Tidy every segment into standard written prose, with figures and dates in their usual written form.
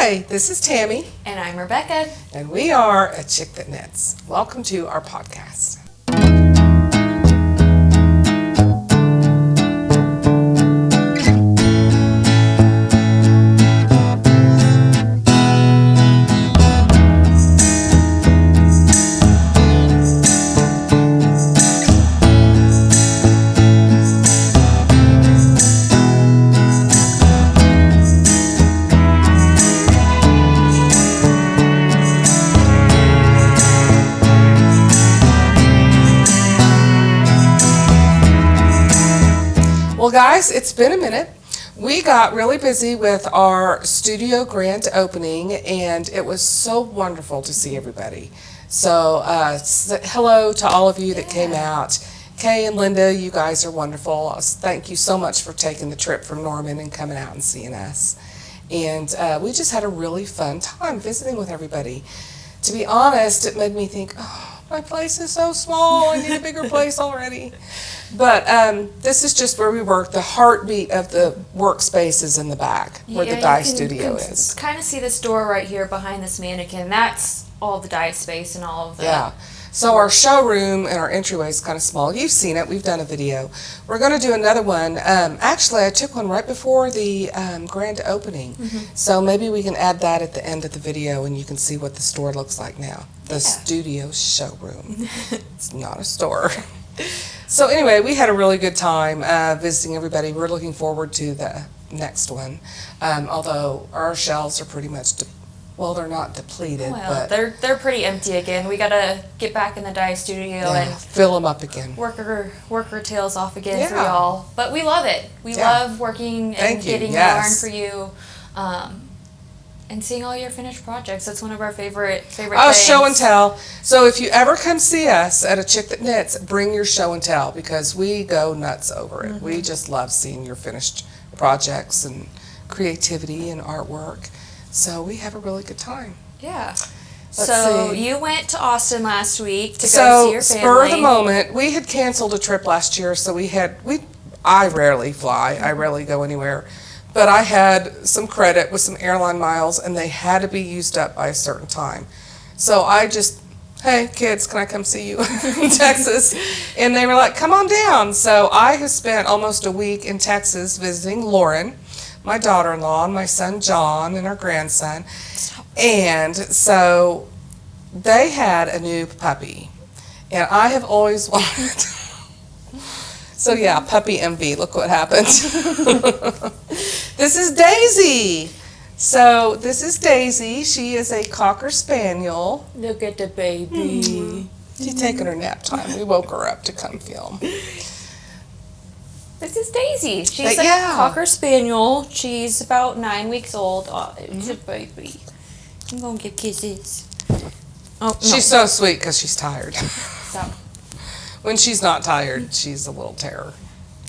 Hi, this is Tammy. And I'm Rebecca. And we are A Chick That Knits. Welcome to our podcast. Well, guys, it's been a minute. We got really busy with our studio grand opening, and it was so wonderful to see everybody. So, hello to all of you that came out. Kay and Linda, you guys are wonderful. Thank you so much for taking the trip from Norman and coming out and seeing us. And we just had a really fun time visiting with everybody. To be honest, it made me think, oh, my place is so small. I need a bigger place already. But this is just where we work. The heartbeat of the workspace is in the back, where the dye studio is. Kind of see this door right here behind this mannequin. That's all the dye space and all of the... Yeah. So our showroom and our entryway is kind of small. You've seen it. We've done a video. We're going to do another one. Actually, I took one right before the grand opening. Mm-hmm. So maybe we can add that at the end of the video and you can see what the store looks like now. The studio showroom. It's not a store. So anyway, we had a really good time visiting everybody. We're looking forward to the next one. Although our shelves are pretty much, well, they're not depleted. Well, but they're pretty empty again. We got to get back in the dye studio and fill them up again. Work our tails off again for y'all. But we love it. We love working and getting yarn for you. And seeing all your finished projects. That's one of our favorite things. Show and tell. So if you ever come see us at A Chick That Knits, bring your show and tell because we go nuts over it. Mm-hmm. We just love seeing your finished projects and creativity and artwork. So we have a really good time. Yeah. So you went to Austin last week to go see your family. Spur of the moment. We had canceled a trip last year, so I rarely fly. I rarely go anywhere. But I had some credit with some airline miles, and they had to be used up by a certain time. So I just, hey, kids, can I come see you in Texas? And they were like, come on down. So I have spent almost a week in Texas visiting Lauren, my daughter-in-law, and my son John, and our grandson. And so they had a new puppy. And I have always wanted... So yeah, puppy envy. Look what happened. This is Daisy. So this is Daisy. She is a Cocker Spaniel. Look at the baby. Mm-hmm. She's taking her nap time. We woke her up to come film. This is Daisy. She's a Cocker Spaniel. She's about 9 weeks old. Oh, it's a baby. I'm going to give kisses. Oh, she's so sweet because she's tired. So. When she's not tired, she's a little terror.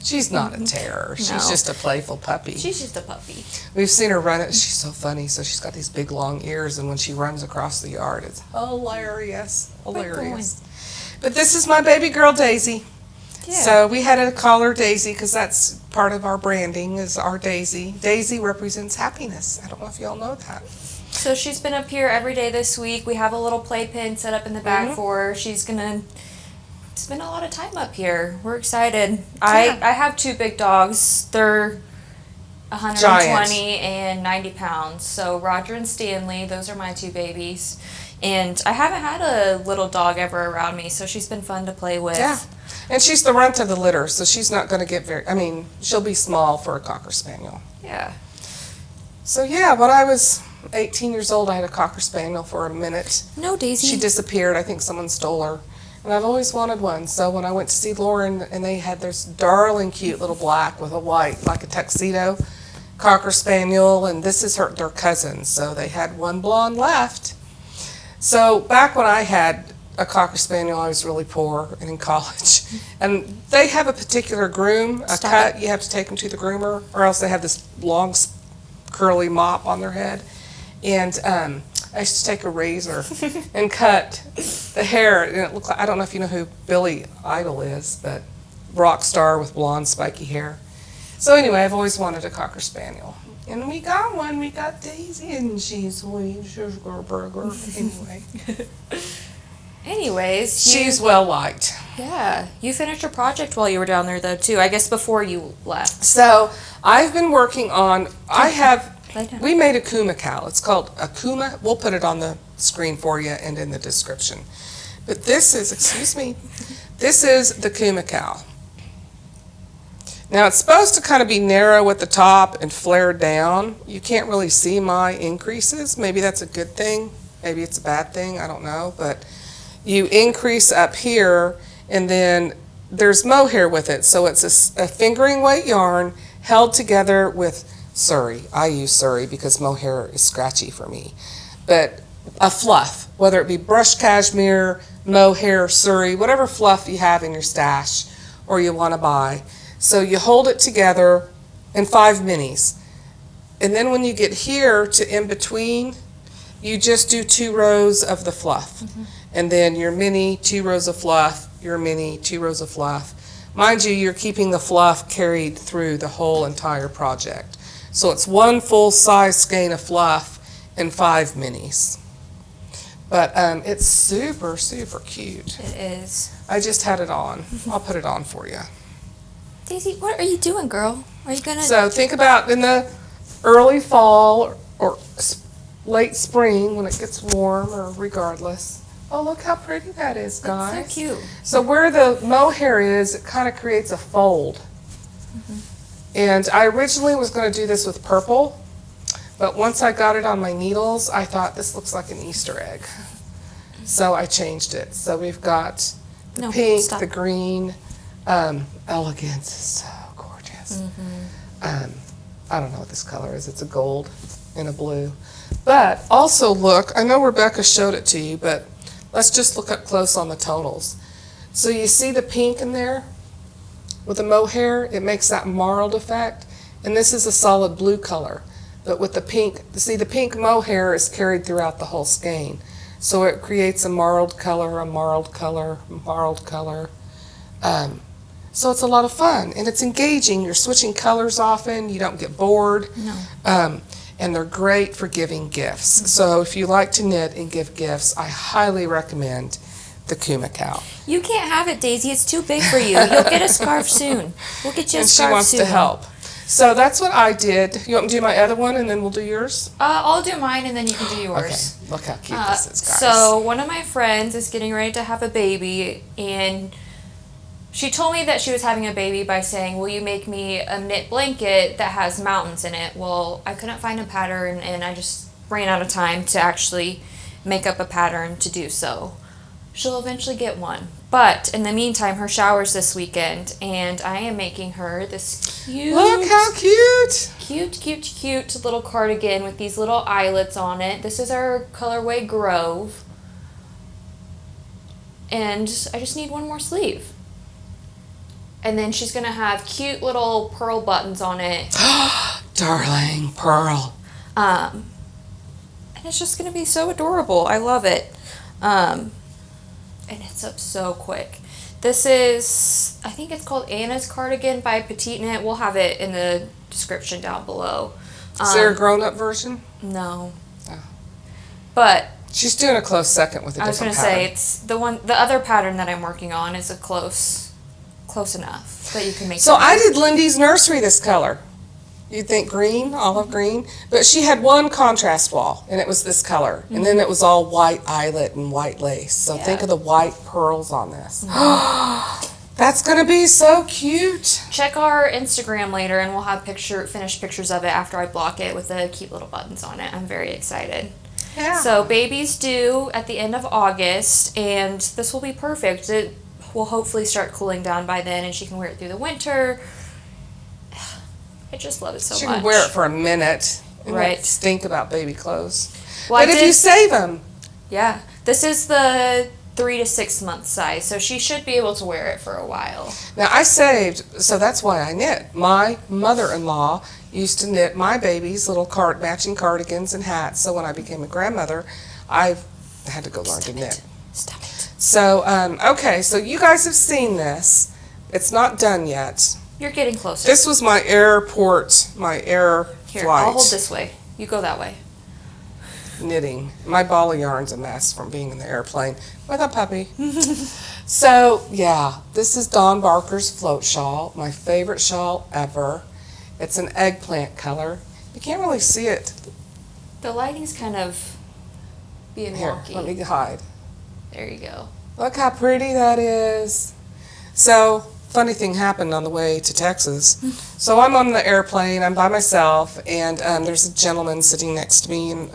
She's not a terror. She's just a playful puppy. She's just a puppy. We've seen her run it. She's so funny. So she's got these big, long ears, and when she runs across the yard, it's hilarious. Hilarious. But this is my baby girl, Daisy. Yeah. So we had to call her Daisy because that's part of our branding is our Daisy. Daisy represents happiness. I don't know if y'all know that. So she's been up here every day this week. We have a little playpen set up in the back for her. She's going to spend a lot of time up here. We're excited. I have two big dogs. They're 120 and 90 pounds. So Roger and Stanley, those are my two babies. And I haven't had a little dog ever around me, so she's been fun to play with. Yeah. And she's the runt of the litter, so she's not going to get she'll be small for a Cocker Spaniel. Yeah. So yeah, when I was 18 years old, I had a Cocker Spaniel for a minute. No, Daisy. She disappeared. I think someone stole her. And I've always wanted one. So when I went to see Lauren, and they had this darling, cute little black with a white, like a tuxedo, Cocker Spaniel, and this is their cousin. So they had one blonde left. So back when I had a Cocker Spaniel, I was really poor and in college. And they have a particular groom, cut. You have to take them to the groomer, or else they have this long, curly mop on their head. And I used to take a razor and cut the hair, and it looked like, I don't know if you know who Billy Idol is, but rock star with blonde spiky hair. So anyway, I've always wanted a Cocker Spaniel. And we got one. We got Daisy, and she's sweet. She's a burger. Anyway. Anyways, she's well liked. Yeah. You finished a project while you were down there, though, too. I guess before you left. So I've been working on, we made a Cooma cowl. It's called a Cooma. We'll put it on the screen for you and in the description. But this is, excuse me, this is the Cooma cowl. Now it's supposed to kind of be narrow at the top and flare down. You can't really see my increases. Maybe that's a good thing. Maybe it's a bad thing. I don't know. But you increase up here, and then there's mohair with it. So it's a fingering weight yarn held together with Suri. I use Suri because mohair is scratchy for me. But a fluff, whether it be brushed cashmere, mohair, Suri, whatever fluff you have in your stash or you want to buy. So you hold it together in 5 minis. And then when you get here to in between, you just do 2 rows of the fluff. Mm-hmm. And then your mini, 2 rows of fluff, your mini, 2 rows of fluff. Mind you, you're keeping the fluff carried through the whole entire project. So it's 1 full size skein of fluff and 5 minis. But it's super, super cute. It is. I just had it on. I'll put it on for you. Daisy, what are you doing, girl? Are you gonna? So think about in the early fall or late spring when it gets warm, or regardless. Oh, look how pretty that is, guys. That's so cute. So where the mohair is, it kind of creates a fold. Mm-hmm. And I originally was going to do this with purple, but once I got it on my needles, I thought this looks like an Easter egg. So I changed it. So we've got the pink, the green. Elegance is so gorgeous. Mm-hmm. I don't know what this color is. It's a gold and a blue. But also look, I know Rebecca showed it to you, but let's just look up close on the tonals. So you see the pink in there with the mohair? It makes that marled effect. And this is a solid blue color. But with the pink, see the pink mohair is carried throughout the whole skein. So it creates a marled color, a marled color, marled color. So it's a lot of fun, and it's engaging. You're switching colors often. You don't get bored. No. And they're great for giving gifts. Mm-hmm. So if you like to knit and give gifts, I highly recommend the Cooma cowl. You can't have it, Daisy. It's too big for you. You'll get a scarf soon. We'll get you a scarf soon. And she wants to help. So that's what I did. You want me to do my other one, and then we'll do yours? I'll do mine, and then you can do yours. Okay. Look how cute this is, guys. So one of my friends is getting ready to have a baby, and she told me that she was having a baby by saying, will you make me a knit blanket that has mountains in it? Well, I couldn't find a pattern, and I just ran out of time to actually make up a pattern to do so. She'll eventually get one. But in the meantime, her shower's this weekend, and I am making her this cute... Look how cute! Cute little cardigan with these little eyelets on it. This is our colorway Grove. And I just need one more sleeve. And then she's going to have cute little pearl buttons on it. Darling, pearl. And it's just going to be so adorable. I love it. And it's up so quick. This is, I think it's called Anna's Cardigan by PetiteKnit. We'll have it in the description down below. Is there a grown-up version? No. Oh. But she's doing a close second with a different pattern. I was going to say, it's the other pattern that I'm working on is a close enough that you can make. So I did Lindy's nursery this color. You'd think green, olive green, but she had one contrast wall, and it was this color, and then it was all white eyelet and white lace. So think of the white pearls on this. That's gonna be so cute. Check our Instagram later, and we'll have finished pictures of it after I block it with the cute little buttons on it. I'm very excited. Yeah. So baby's due at the end of August, and this will be perfect. It will hopefully start cooling down by then, and she can wear it through the winter. I just love it so much. She can wear it for a minute. And right. Not stink about baby clothes. Well, but if you save them. Yeah. This is the 3 to 6 month size, so she should be able to wear it for a while. Now, I saved, so that's why I knit. My mother-in-law used to knit my baby's little matching cardigans and hats, so when I became a grandmother, I had to go learn to knit. Stop it. So, okay, so you guys have seen this. It's not done yet. You're getting closer. This was my air Here, flight. I'll hold this way. You go that way. Knitting. My ball of yarn's a mess from being in the airplane with a puppy. So, yeah, this is Dawn Barker's float shawl, my favorite shawl ever. It's an eggplant color. You can't really see it. The lighting's kind of being Here, wonky. let me hide. There you go. Look how pretty that is. So, funny thing happened on the way to Texas. So I'm on the airplane, I'm by myself, and there's a gentleman sitting next to me, and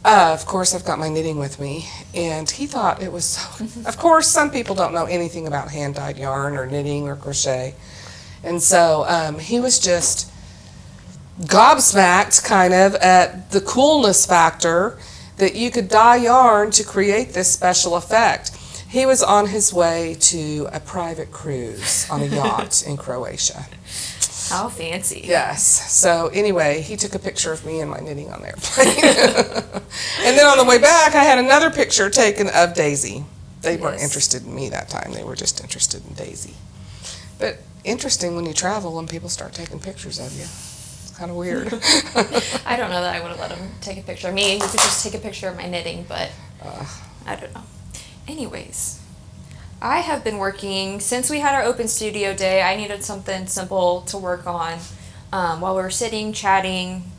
of course I've got my knitting with me, and he thought it was so, of course some people don't know anything about hand-dyed yarn or knitting or crochet, and so he was just gobsmacked kind of at the coolness factor that you could dye yarn to create this special effect. He was on his way to a private cruise on a yacht in Croatia. How fancy. Yes. So anyway, he took a picture of me and my knitting on the airplane. And then on the way back, I had another picture taken of Daisy. They weren't interested in me that time. They were just interested in Daisy. But interesting when you travel and people start taking pictures of you. It's kind of weird. I don't know that I would have let him take a picture of me. He could just take a picture of my knitting, but I don't know. Anyways, I have been working, since we had our open studio day, I needed something simple to work on while we were sitting, chatting,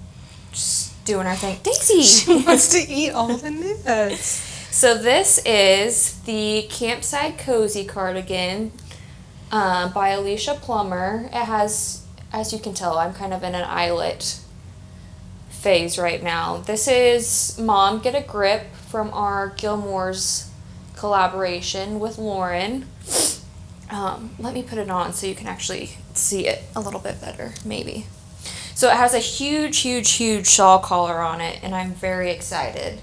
just doing our thing. Daisy! She wants to eat all the knits. So this is the Campside Cozy Cardigan by Alicia Plummer. It has, as you can tell, I'm kind of in an eyelet phase right now. This is Mom Get a Grip from our Gilmore's collaboration with Lauren. Let me put it on so you can actually see it a little bit better, maybe. So it has a huge, huge, huge shawl collar on it, and I'm very excited.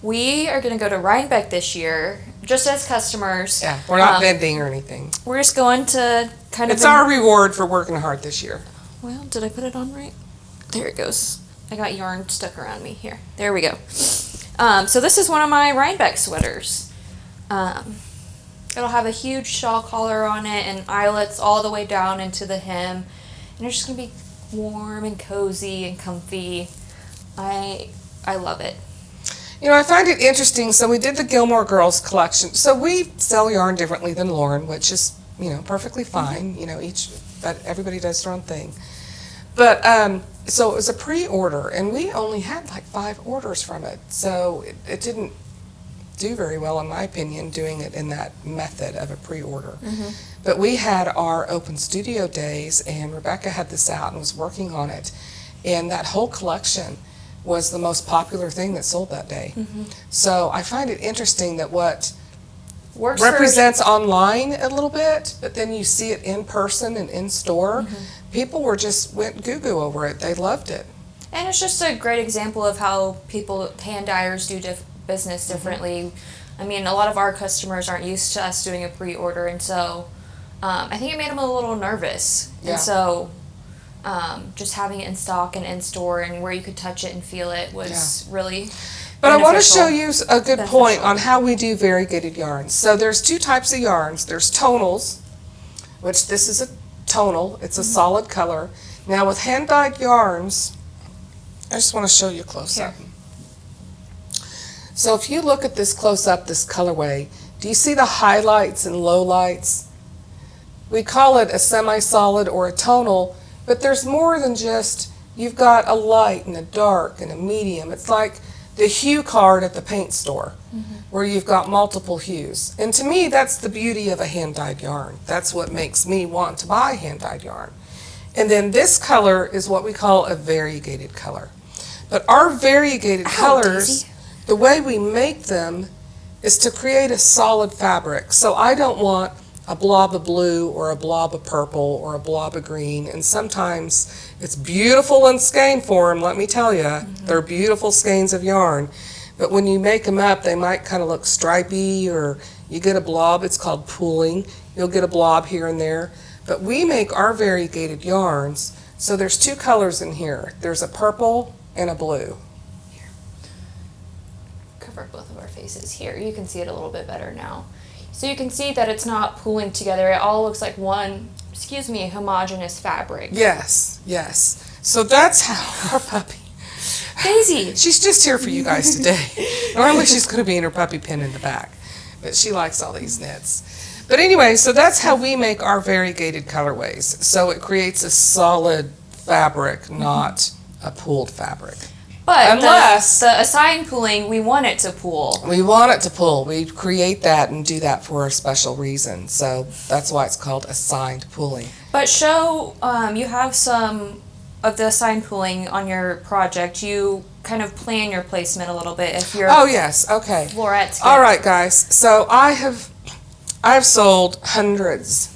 We are going to go to Rhinebeck this year, just as customers. Yeah, we're not vending or anything. We're just going to kind of... It's our reward for working hard this year. Well, did I put it on right? There it goes. I got yarn stuck around me here. There we go. So this is one of my Rhinebeck sweaters. It'll have a huge shawl collar on it and eyelets all the way down into the hem. And it's just going to be warm and cozy and comfy. I love it. You know, I find it interesting. So we did the Gilmore Girls collection. So we sell yarn differently than Lauren, which is, you know, perfectly fine. You know, but everybody does their own thing. But so it was a pre-order, and we only had like 5 orders from it. So it didn't do very well, in my opinion, doing it in that method of a pre-order. But we had our open studio days, and Rebecca had this out and was working on it. And that whole collection was the most popular thing that sold that day. So I find it interesting that what represents online a little bit, but then you see it in person and in store. People went goo-goo over it. They loved it. And it's just a great example of how hand dyers do business differently. I mean, a lot of our customers aren't used to us doing a pre-order, and so I think it made them a little nervous. Yeah. And so just having it in stock and in store and where you could touch it and feel it was really But I want to show you a good point on how we do variegated yarns. So there's 2 types of yarns. There's tonals, which this is a tonal. It's a solid color. Now with hand-dyed yarns, I just want to show you close up. So if you look at this close up, this colorway, do you see the highlights and lowlights? We call it a semi-solid or a tonal, but there's more than just, you've got a light and a dark and a medium. It's like the hue card at the paint store, where you've got multiple hues. And to me, that's the beauty of a hand-dyed yarn. That's what makes me want to buy hand-dyed yarn. And then this color is what we call a variegated color. But our variegated colors, the way we make them is to create a solid fabric. So I don't want a blob of blue or a blob of purple or a blob of green. And sometimes it's beautiful in skein form, let me tell you. They're beautiful skeins of yarn. But when you make them up, they might kind of look stripy, or you get a blob. It's called pooling. You'll get a blob here and there. But we make our variegated yarns, so there's 2 colors in here. There's a purple and a blue. Here. Cover both of our faces here. You can see it a little bit better now. So you can see that it's not pooling together. It all looks like one homogeneous fabric. Yes, yes. So that's how our puppy. Daisy. She's just here for you guys today. Normally she's going to be in her puppy pen in the back, but she likes all these knits. But anyway, so that's how we make our variegated colorways. So it creates a solid fabric, not a pooled fabric. But unless the assigned pooling, we want it to pool. We want it to pool. We create that and do that for a special reason. So that's why it's called assigned pooling. But you have some of the assigned pooling on your project. You kind of plan your placement a little bit if you're. Oh yes, okay. Florettes. All right, guys. So I've sold hundreds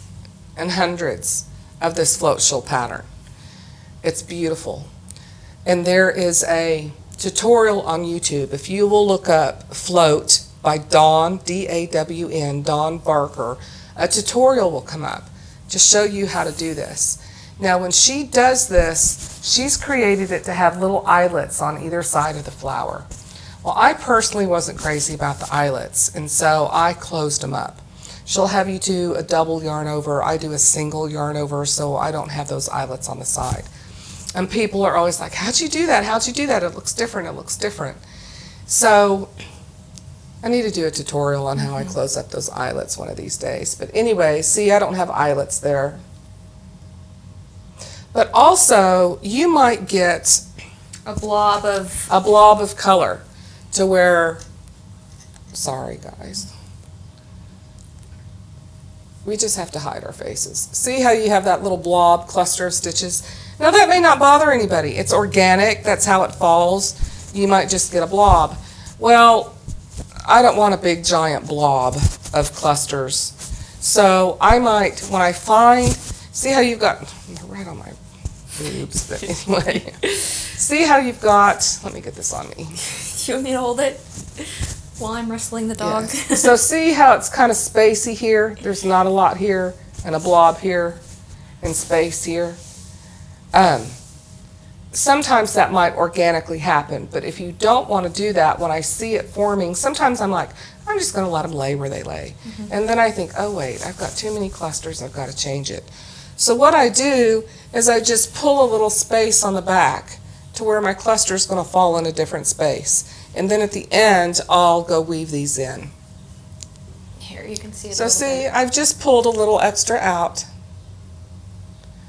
and hundreds of this float shawl pattern. It's beautiful. And there is a tutorial on YouTube. If you will look up Float by Dawn, D-A-W-N, Dawn Barker, a tutorial will come up to show you how to do this. Now when she does this, she's created it to have little eyelets on either side of the flower. Well, I personally wasn't crazy about the eyelets, and so I closed them up. She'll have you do a double yarn over. I do a single yarn over, so I don't have those eyelets on the side. And people are always like, how'd you do that? How'd you do that? It looks different. It looks different. So I need to do a tutorial on how I close up those eyelets one of these days. But anyway, see, I don't have eyelets there. But also, you might get a blob of color to where, sorry guys, we just have to hide our faces. See how you have that little blob cluster of stitches? Now that may not bother anybody. It's organic, that's how it falls. You might just get a blob. Well, I don't want a big giant blob of clusters. So I might, when I find, see how you've got, right on my boobs, but anyway. See how you've got, let me get this on me. You want me to hold it while I'm wrestling the dog? Yes. So see how it's kind of spacey here? There's not a lot here, and a blob here, and space here. Sometimes that might organically happen, but if you don't want to do that, when I see it forming, sometimes I'm like, I'm just going to let them lay where they lay. And then I think, oh wait, I've got too many clusters, I've got to change it. So what I do is I just pull a little space on the back to where my cluster is going to fall in a different space. And then at the end, I'll go weave these in. Here, you can see it. So see, I've just pulled a little extra out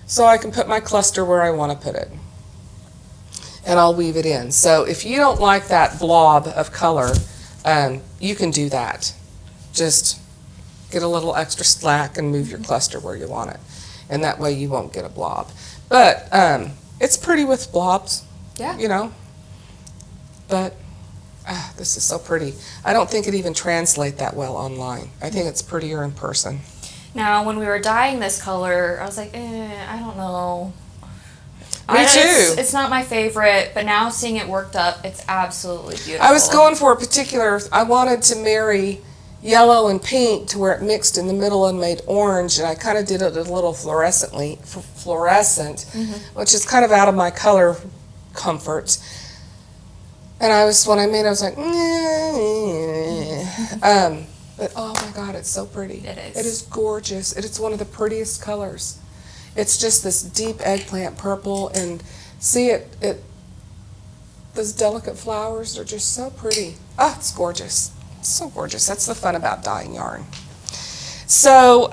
so I can put my cluster where I want to put it. And I'll weave it in. So if you don't like that blob of color, you can do that. Just get a little extra slack and move your cluster where you want it. And that way you won't get a blob. But it's pretty with blobs, yeah. You know. But this is so pretty. I don't think it even translates that well online. I think it's prettier in person. Now, when we were dyeing this color, I was like, I don't know. Me too. It's not my favorite, but now seeing it worked up, it's absolutely beautiful. I was going for a particular, I wanted to marry yellow and pink to where it mixed in the middle and made orange, and I kind of did it a little fluorescent, which is kind of out of my color comfort. And when I made it, I was like, but oh my God, it's so pretty. It is. It is gorgeous. It is one of the prettiest colors. It's just this deep eggplant purple, and see those delicate flowers are just so pretty. Oh, it's gorgeous. It's so gorgeous. That's the fun about dyeing yarn. So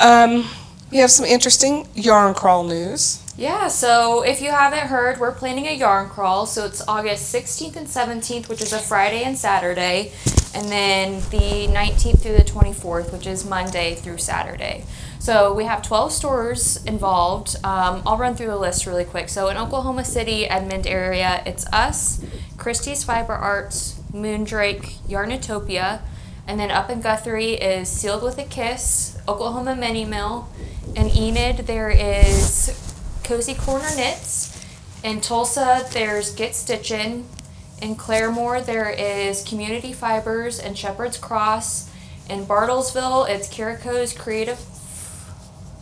we have some interesting yarn crawl news. Yeah, so if you haven't heard, we're planning a yarn crawl. So it's August 16th and 17th, which is a Friday and Saturday, and then the 19th through the 24th, which is Monday through Saturday. So we have 12 stores involved. I'll run through the list really quick. So in Oklahoma City, Edmond area, it's us, Christie's Fiber Arts, Moondrake, Yarnitopia, and then up in Guthrie is Sealed with a Kiss, Oklahoma Mini Mill. In Enid, there is Cozy Corner Knits. In Tulsa, there's Get Stitchin'. In Claremore, there is Community Fibers and Shepherd's Cross. In Bartlesville, it's Kiriko's Creative.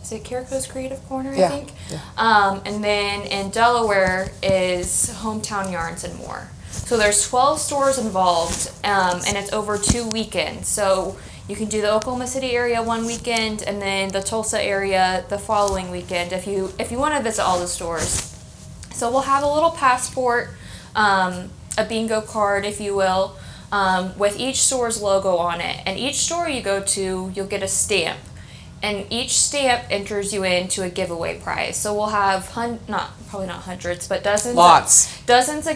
Is it Kiriko's Creative Corner, I think? Yeah. And then in Delaware is Hometown Yarns and More. So there's 12 stores involved, and it's over 2 weekends. So You can do the Oklahoma City area one weekend, and then the Tulsa area the following weekend if you want to visit all the stores. So we'll have a little passport, a bingo card, if you will, with each store's logo on it. And each store you go to, you'll get a stamp. And each stamp enters you into a giveaway prize. So we'll have probably not hundreds, but dozens of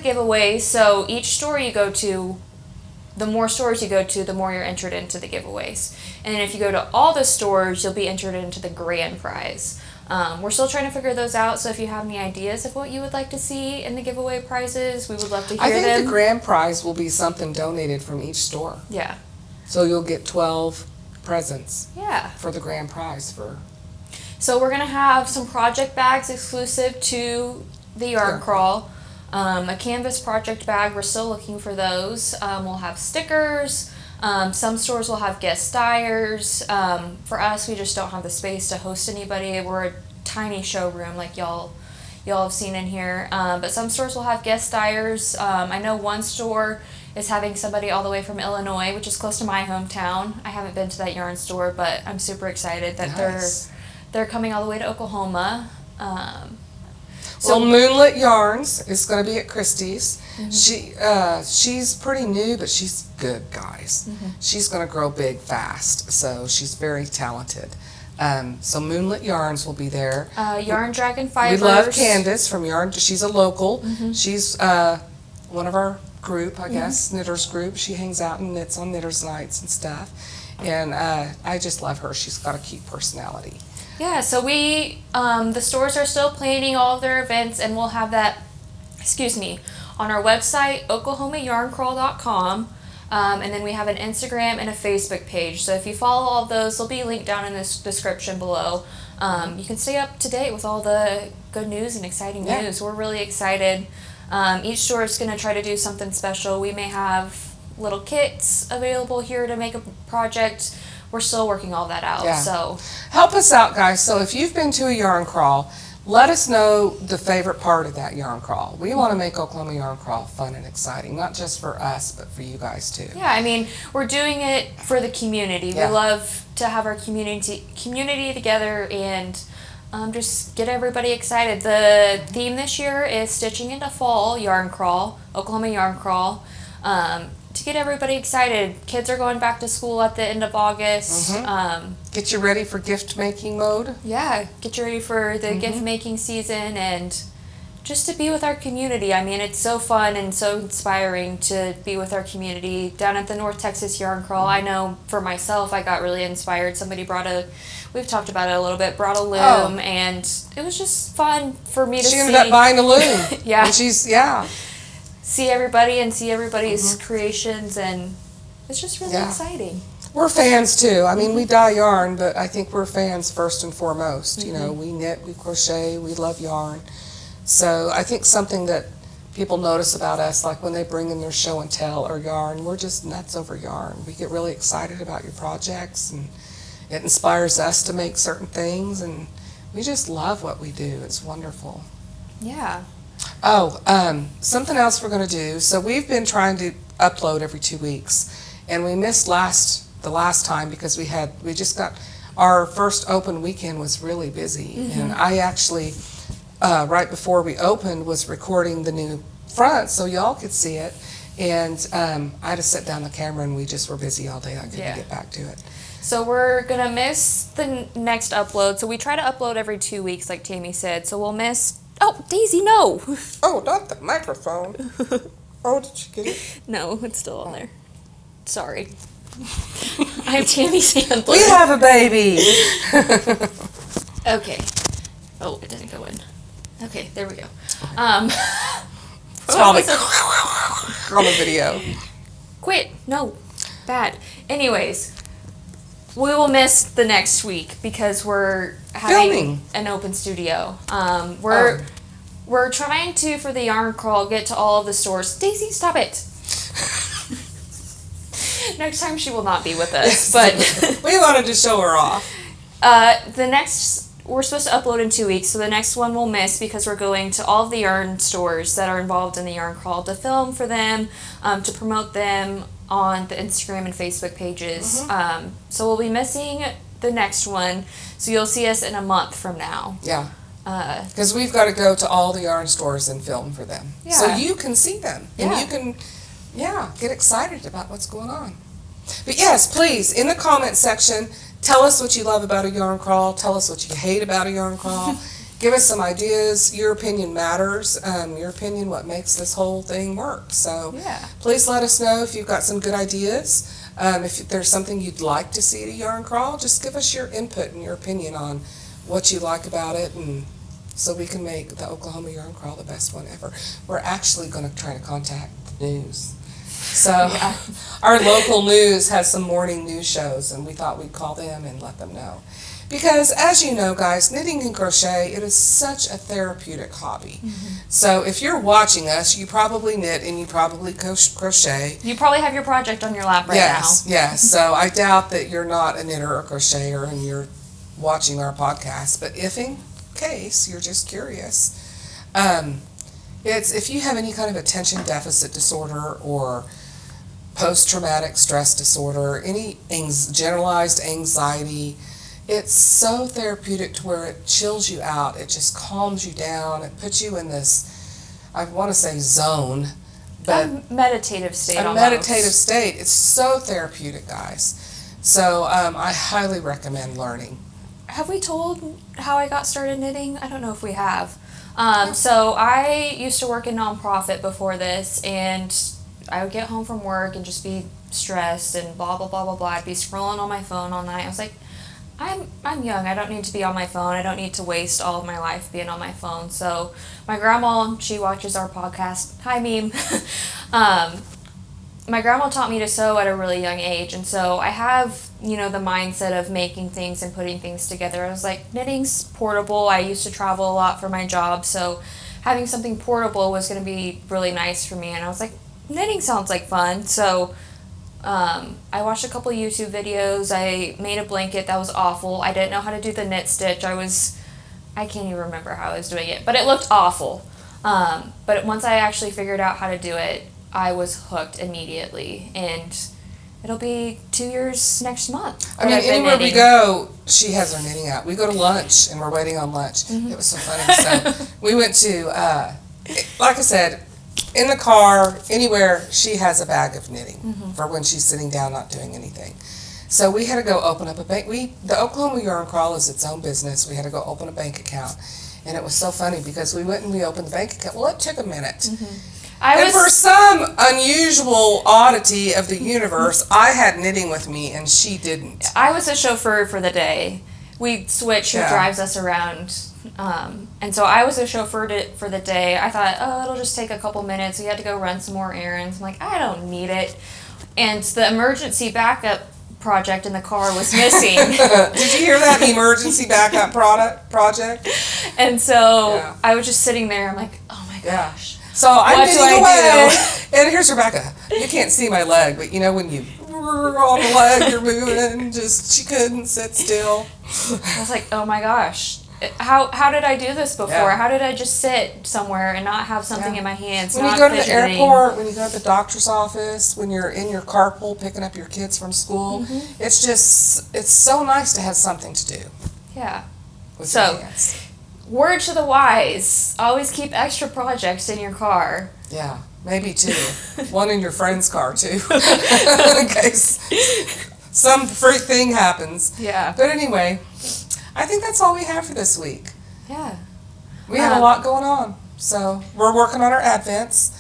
giveaways. So each store you go to, the more stores you go to, the more you're entered into the giveaways. And then if you go to all the stores, you'll be entered into the grand prize. We're still trying to figure those out, so if you have any ideas of what you would like to see in the giveaway prizes, we would love to hear them. I think the grand prize will be something donated from each store. Yeah. So you'll get 12 presents. Yeah. For the grand prize for. So we're gonna have some project bags exclusive to the yarn crawl. A canvas project bag. We're still looking for those. We'll have stickers. Some stores will have guest dyers. For us, we just don't have the space to host anybody. We're a tiny showroom, like y'all have seen in here. But some stores will have guest dyers. I know one store is having somebody all the way from Illinois, which is close to my hometown. I haven't been to that yarn store, but I'm super excited that they're coming all the way to Oklahoma. So Moonlit Yarns is going to be at Christie's. She's pretty new, but she's good, guys. She's going to grow big fast, so she's very talented. So Moonlit Yarns will be there. Yarn Dragon Fibers. We love Candace from Yarn. She's a local. She's one of our group, I guess, knitters group. She hangs out and knits on knitters nights and stuff. And I just love her. She's got a cute personality. Yeah, so the stores are still planning all of their events, and we'll have that, on our website, oklahomayarncrawl.com. And then we have an Instagram and a Facebook page. So if you follow all of those, they'll be linked down in this description below. You can stay up to date with all the good news and exciting news. We're really excited. Each store is going to try to do something special. We may have little kits available here to make a project. We're still working all that out. Yeah. So help us out, guys. So if you've been to a yarn crawl, let us know the favorite part of that yarn crawl. We want to make Oklahoma Yarn Crawl fun and exciting, not just for us, but for you guys too. Yeah, I mean, we're doing it for the community. We love to have our community together and just get everybody excited. The theme this year is Stitching into Fall Yarn Crawl, Oklahoma Yarn Crawl. To get everybody excited. Kids are going back to school at the end of August. Get you ready for gift making mode. Yeah, get you ready for the gift making season and just to be with our community. I mean, it's so fun and so inspiring to be with our community down at the North Texas Yarn Crawl. I know for myself, I got really inspired. Somebody we've talked about it a little bit, brought a loom, and it was just fun for me to see. She ended up buying a loom. Yeah. And she's, see everybody and see everybody's creations, and it's just really exciting. We're fans too. I mean, we dye yarn, but I think we're fans first and foremost. You know, we knit, we crochet, we love yarn. So I think something that people notice about us, like when they bring in their show and tell or yarn, we're just nuts over yarn. We get really excited about your projects, and it inspires us to make certain things, and we just love what we do. It's wonderful. Yeah. Oh, something else we're going to do. So we've been trying to upload every 2 weeks, and we missed the last time because we just got our first open weekend was really busy, and I actually right before we opened was recording the new front so y'all could see it, and I had to set down the camera, and we just were busy all day. I couldn't get back to it. So we're gonna miss the next upload. So we try to upload every 2 weeks, like Tammy said. So we'll miss. Oh, Daisy, no! Oh, not the microphone. Oh, did you get it? No, it's still on there. Sorry. I have Tammy's hand. We have a baby! Okay. Oh, it didn't go in. Okay, there we go. It's probably on the video. Quit. No. Bad. Anyways, we will miss the next week because we're having filming an open studio. We're trying to, for the yarn crawl, get to all of the stores. Daisy, stop it. Next time she will not be with us, but we wanted to show her off. The next we're supposed to upload in 2 weeks, so the next one we'll miss because we're going to all of the yarn stores that are involved in the yarn crawl to film for them, to promote them on the Instagram and Facebook pages. So we'll be missing the next one, so you'll see us in a month from now. Yeah. Because we've got to go to all the yarn stores and film for them. Yeah. So you can see them. And Yeah. you can, get excited about what's going on. But yes, please, in the comment section, tell us what you love about a yarn crawl. Tell us what you hate about a yarn crawl. Give us some ideas. Your opinion matters. Your opinion, what makes this whole thing work. So please let us know if you've got some good ideas. If there's something you'd like to see at a yarn crawl, just give us your input and your opinion on what you like about it, and so we can make the Oklahoma Yarn Crawl the best one ever. We're actually going to try to contact the news. So our local news has some morning news shows, and we thought we'd call them and let them know. Because as you know, guys, knitting and crochet, it is such a therapeutic hobby. So if you're watching us, you probably knit and you probably crochet. You probably have your project on your lap right now. Yes. So I doubt that you're not a knitter or crocheter and you're watching our podcast, but if in case you're just curious, it's if you have any kind of attention deficit disorder or post-traumatic stress disorder, any generalized anxiety, it's so therapeutic to where it chills you out, it just calms you down, it puts you in this, I want to say zone, but a meditative state. Meditative state. It's so therapeutic, guys. So I highly recommend learning. Have we told how I got started knitting? I don't know if we have. So I used to work in nonprofit before this, and I would get home from work and just be stressed and blah, blah, blah, blah, blah. I'd be scrolling on my phone all night. I was like, I'm young. I don't need to be on my phone. I don't need to waste all of my life being on my phone. So my grandma, she watches our podcast. Hi, Meme. My grandma taught me to sew at a really young age, and so I have, the mindset of making things and putting things together. I was like, knitting's portable. I used to travel a lot for my job, so having something portable was going to be really nice for me, and I was like, knitting sounds like fun. So I watched a couple YouTube videos. I made a blanket that was awful. I didn't know how to do the knit stitch. I can't even remember how I was doing it, but it looked awful. But once I actually figured out how to do it, I was hooked immediately, and it'll be 2 years next month. I mean, anywhere we go, she has her knitting out. We go to lunch, and we're waiting on lunch. It was so funny. So we went to, like I said, in the car, anywhere, she has a bag of knitting for when she's sitting down not doing anything. So we had to go open up a bank. The Oklahoma Yarn Crawl is its own business. We had to go open a bank account. And it was so funny because we went and we opened the bank account. Well, it took a minute. And for some unusual oddity of the universe, I had knitting with me and she didn't. I was a chauffeur for the day. We switch who drives us around. And so I was a chauffeur for the day. I thought, it'll just take a couple minutes. We had to go run some more errands. I'm like, I don't need it. And the emergency backup project in the car was missing. Did you hear that? The emergency backup project? And so I was just sitting there. I'm like, oh my gosh. So I'm knitting away. And here's Rebecca. You can't see my leg, but when you on the leg, you're moving. She couldn't sit still. I was like, oh my gosh. How did I do this before? Yeah. How did I just sit somewhere and not have something in my hands? When you go to the airport, when you go to the doctor's office, when you're in your carpool picking up your kids from school, it's so nice to have something to do. Yeah. With your hands. Word to the wise, always keep extra projects in your car. Yeah, maybe two. One in your friend's car, too. In case some freak thing happens. Yeah. But anyway, I think that's all we have for this week. Yeah. We have a lot going on. So we're working on our Advents.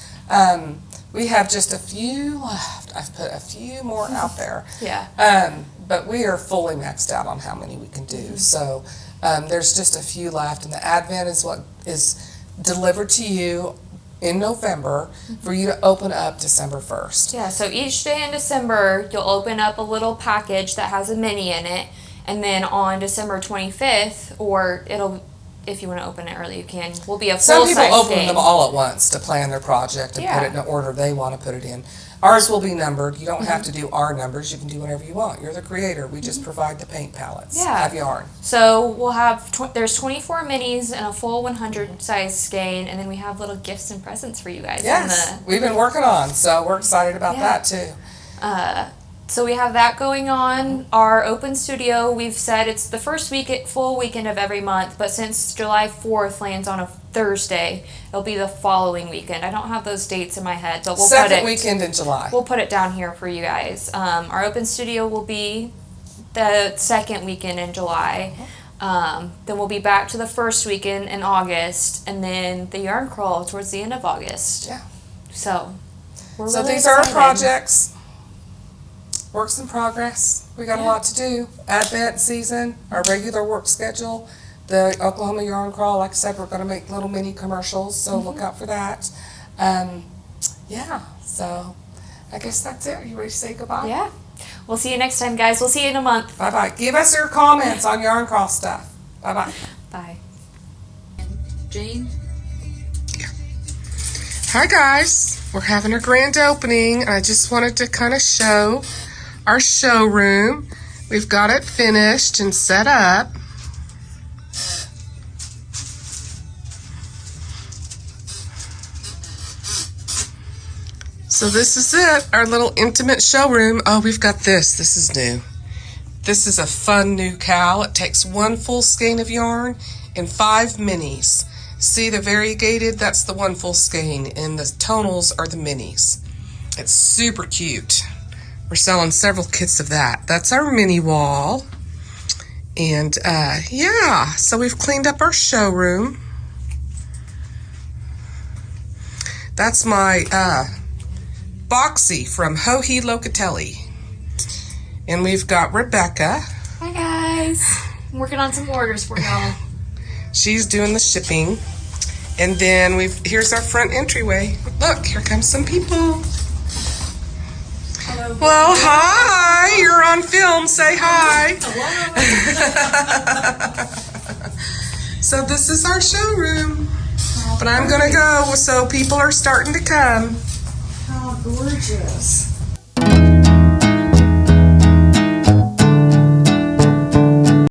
We have just a few left. I've put a few more out there. Yeah. But we are fully maxed out on how many we can do. So there's just a few left, and the Advent is what is delivered to you in November for you to open up December 1st. Yeah, so each day in December, you'll open up a little package that has a mini in it, and then on December 25th, or it'll if you want to open it early, you can. We'll be a Some full people size open Skein. them all at once to plan their project and put it in the order they want to put it in. Ours will be numbered. You don't have to do our numbers. You can do whatever you want. You're the creator. We just provide the paint palettes. Yeah. Of yarn. So we'll have, there's 24 minis and a full 100 size Skein, and then we have little gifts and presents for you guys. Yes, we've been working on, so we're excited about Yeah. that too. So we have that going on. Our open studio, we've said it's the first full weekend of every month, but since July 4th lands on a Thursday, it'll be the following weekend. I don't have those dates in my head, but we'll Second weekend in July. We'll put it down here for you guys. Our open studio will be the second weekend in July. Then we'll be back to the first weekend in August, and then the yarn crawl towards the end of August. Yeah. So we're So really these are our excited. projects. Works in progress. We got a lot to do. Advent season, our regular work schedule, the Oklahoma Yarn Crawl. Like I said, we're going to make little mini commercials, so look out for that. Yeah, so I guess that's it. Are you ready to say goodbye? Yeah. We'll see you next time, guys. We'll see you in a month. Bye-bye. Give us your comments on Yarn Crawl stuff. Bye-bye. Bye. Jane? Hi guys, we're having a grand opening. I just wanted to kind of show our showroom. We've got it finished and set up. So this is it, our little intimate showroom. Oh, we've got this. This is new. This is a fun new cowl. It takes one full skein of yarn and 5 minis. See the variegated? That's the one full skein, and the tonals are the minis. It's super cute. We're selling several kits of that. That's our mini wall. And yeah, so we've cleaned up our showroom. That's my Boxy from Hohi Locatelli. And we've got Rebecca. Hi, guys. I'm working on some orders for y'all. She's doing the shipping. And then here's our front entryway. Look, here comes some people. Hello. Well, hi. You're on film. Say hi. So this is our showroom. But I'm going to go, so people are starting to come. How gorgeous.